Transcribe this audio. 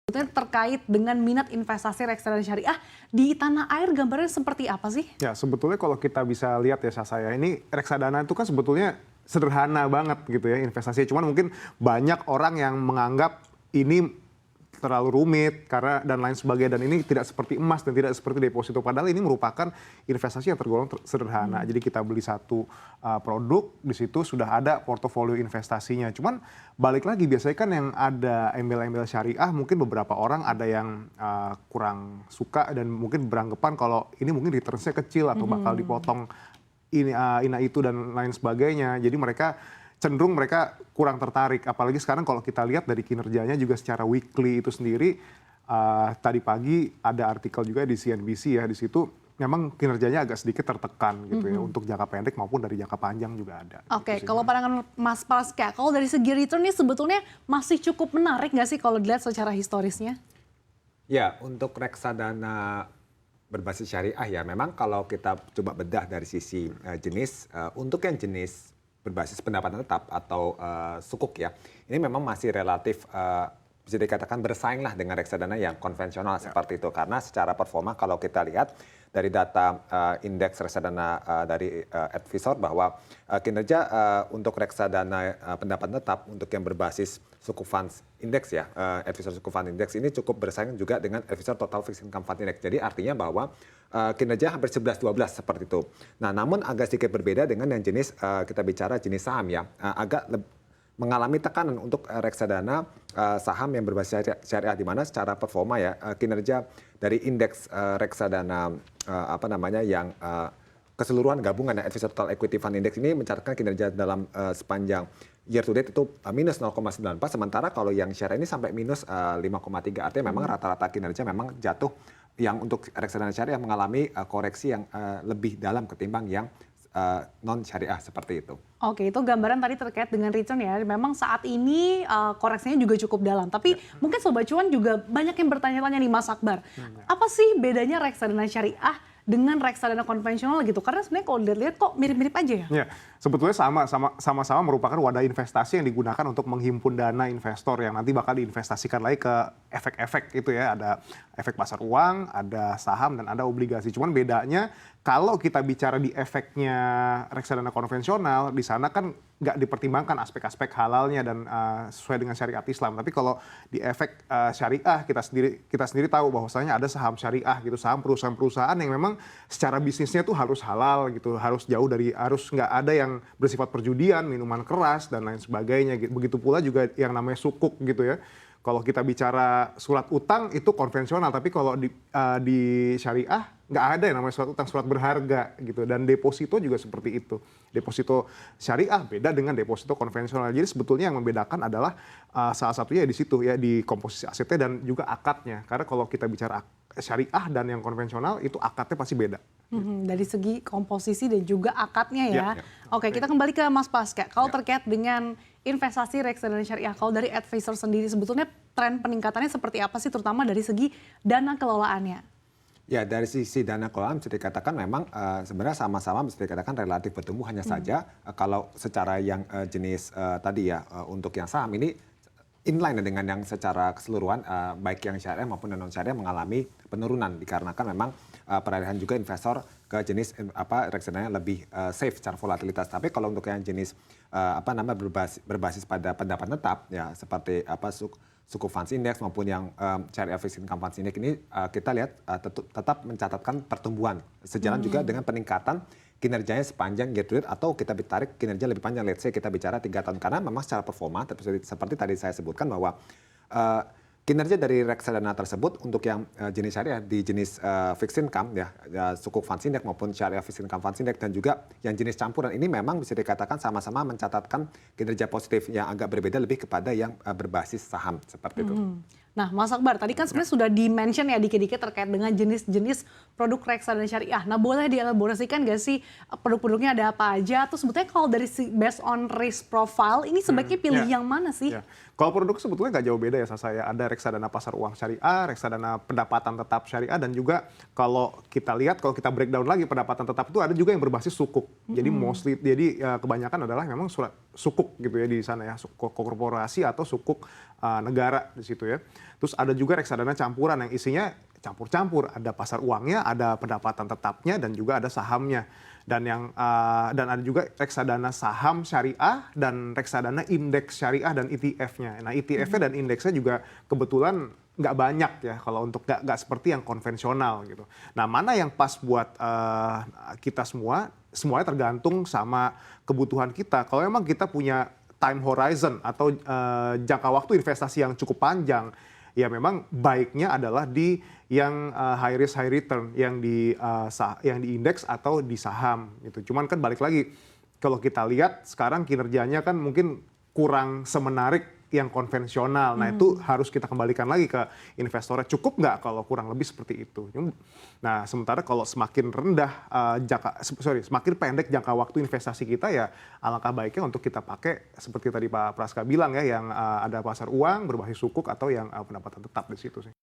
Terkait dengan minat investasi reksadana syariah di tanah air, gambarnya seperti apa sih? Ya, sebetulnya kalau kita bisa lihat ya saya, ini reksadana itu kan sebetulnya sederhana banget gitu ya investasinya. Cuman mungkin banyak orang yang menganggap ini terlalu rumit karena dan lain sebagainya, dan ini tidak seperti emas dan tidak seperti deposito, padahal ini merupakan investasi yang tergolong sederhana. Jadi kita beli satu produk, di situ sudah ada portofolio investasinya. Cuman balik lagi, biasanya kan yang ada embel-embel syariah, mungkin beberapa orang ada yang kurang suka dan mungkin beranggapan kalau ini mungkin returns-nya kecil atau bakal dipotong ini itu dan lain sebagainya. Jadi mereka cenderung kurang tertarik, apalagi sekarang kalau kita lihat dari kinerjanya juga secara weekly itu sendiri. Tadi pagi ada artikel juga di CNBC ya, di situ memang kinerjanya agak sedikit tertekan gitu ya, untuk jangka pendek maupun dari jangka panjang juga ada. Oke, kalau pandangan Mas Praska, kalau dari segi return ini sebetulnya masih cukup menarik nggak sih kalau dilihat secara historisnya? Ya, untuk reksadana berbasis syariah ya, memang kalau kita coba bedah dari sisi jenis, untuk yang jenis berbasis pendapatan tetap atau sukuk ya, ini memang masih relatif bisa dikatakan bersaing lah dengan reksadana yang konvensional seperti itu. Karena secara performa kalau kita lihat dari data indeks reksadana dari advisor bahwa kinerja untuk reksadana pendapatan tetap untuk yang berbasis suku funds index ya, advisor suku fund index ini cukup bersaing juga dengan advisor total fixed income fund index. Jadi artinya bahwa kinerja hampir 11-12 seperti itu. Nah, namun agak sedikit berbeda dengan yang jenis kita bicara jenis saham ya, agak mengalami tekanan untuk reksadana saham yang berbasis syariah, di mana secara performa ya kinerja dari indeks reksadana yang keseluruhan gabungan advisor total equity fund index ini mencatatkan kinerja dalam sepanjang year to date itu minus 0,94, sementara kalau yang syariah ini sampai minus 5,3, artinya memang rata-rata kinerja memang jatuh, yang untuk reksadana syariah mengalami koreksi yang lebih dalam ketimbang yang non syariah seperti itu. Oke, itu gambaran tadi terkait dengan return ya. Memang saat ini koreksinya juga cukup dalam. Tapi mungkin Sobat Cuan juga banyak yang bertanya-tanya nih Mas Akbar. Apa sih bedanya reksadana syariah dengan reksadana konvensional gitu? Karena sebenarnya kalau dilihat kok mirip-mirip aja ya? Ya, sebetulnya sama-sama merupakan wadah investasi yang digunakan untuk menghimpun dana investor yang nanti bakal diinvestasikan lagi ke efek-efek itu ya. Ada efek pasar uang, ada saham, dan ada obligasi. Cuman bedanya kalau kita bicara di efeknya reksadana konvensional, di sana kan nggak dipertimbangkan aspek-aspek halalnya dan sesuai dengan syariat Islam. Tapi kalau di efek syariah, kita sendiri tahu bahwasanya ada saham syariah gitu, saham perusahaan-perusahaan yang memang secara bisnisnya tuh harus halal gitu, harus nggak ada yang bersifat perjudian, minuman keras dan lain sebagainya. Begitu pula juga yang namanya sukuk gitu ya. Kalau kita bicara surat utang itu konvensional, tapi kalau di syariah nggak ada yang namanya surat utang, surat berharga gitu. Dan deposito juga seperti itu. Deposito syariah beda dengan deposito konvensional. Jadi sebetulnya yang membedakan adalah salah satunya di situ ya, di komposisi asetnya dan juga akadnya. Karena kalau kita bicara syariah dan yang konvensional itu akadnya pasti beda. Dari segi komposisi dan juga akadnya ya. Oke, kita kembali ke Mas Praska. Kalau terkait dengan investasi reksadana syariah, kalau dari advisor sendiri sebetulnya tren peningkatannya seperti apa sih, terutama dari segi dana kelolaannya? Ya, dari sisi dana kelolaan bisa dikatakan memang sebenarnya sama-sama bisa dikatakan relatif bertumbuh, hanya saja kalau secara yang jenis tadi ya, untuk yang saham ini inline dengan yang secara keseluruhan baik yang syariah maupun non syariah mengalami penurunan dikarenakan memang peralihan juga investor ke jenis reksadana lebih safe secara volatilitas. Tapi kalau untuk yang jenis berbasis pada pendapatan tetap ya, seperti suku funds index maupun yang syariah fixed income funds index ini kita lihat tetap mencatatkan pertumbuhan sejalan juga dengan peningkatan kinerjanya sepanjang year to date, atau kita tarik kinerja lebih panjang, let's say kita bicara 3 tahun, karena memang secara performa seperti tadi saya sebutkan bahwa kinerja dari reksadana tersebut untuk yang jenis syariah di jenis fixed income ya, sukuk funds index maupun syariah fixed income funds index, dan juga yang jenis campuran ini memang bisa dikatakan sama-sama mencatatkan kinerja positif yang agak berbeda lebih kepada yang berbasis saham seperti itu. Nah, Mas Akbar, tadi kan sebenarnya sudah di-mention ya dikit-dikit terkait dengan jenis-jenis produk reksadana syariah. Nah, boleh dielaborasikan nggak sih produk-produknya ada apa aja? Terus sebetulnya kalau dari based on risk profile, ini sebaiknya pilih yang mana sih? Kalau produk sebetulnya nggak jauh beda ya saya. Ada reksadana pasar uang syariah, reksadana pendapatan tetap syariah, dan juga kalau kita lihat, kalau kita breakdown lagi pendapatan tetap itu ada juga yang berbasis sukuk. Jadi kebanyakan adalah memang sukuk gitu ya di sana ya, sukuk korporasi atau sukuk negara di situ ya. Terus ada juga reksadana campuran yang isinya campur-campur, ada pasar uangnya, ada pendapatan tetapnya, dan juga ada sahamnya. Dan ada juga reksadana saham syariah dan reksadana indeks syariah dan ETF-nya. Nah, ETF-nya dan indeksnya juga kebetulan nggak banyak ya kalau untuk nggak seperti yang konvensional gitu. Nah, mana yang pas buat kita semuanya tergantung sama kebutuhan kita. Kalau memang kita punya time horizon atau jangka waktu investasi yang cukup panjang, ya memang baiknya adalah di yang high risk high return, yang di indeks atau di saham gitu. Cuman kan balik lagi, kalau kita lihat sekarang kinerjanya kan mungkin kurang semenarik yang konvensional. Nah, itu harus kita kembalikan lagi ke investornya. Cukup nggak kalau kurang lebih seperti itu? Nah, sementara kalau semakin rendah semakin pendek jangka waktu investasi kita, ya alangkah baiknya untuk kita pakai seperti tadi Pak Praska bilang ya, yang ada pasar uang berbasis sukuk atau yang pendapatan tetap di situ sih.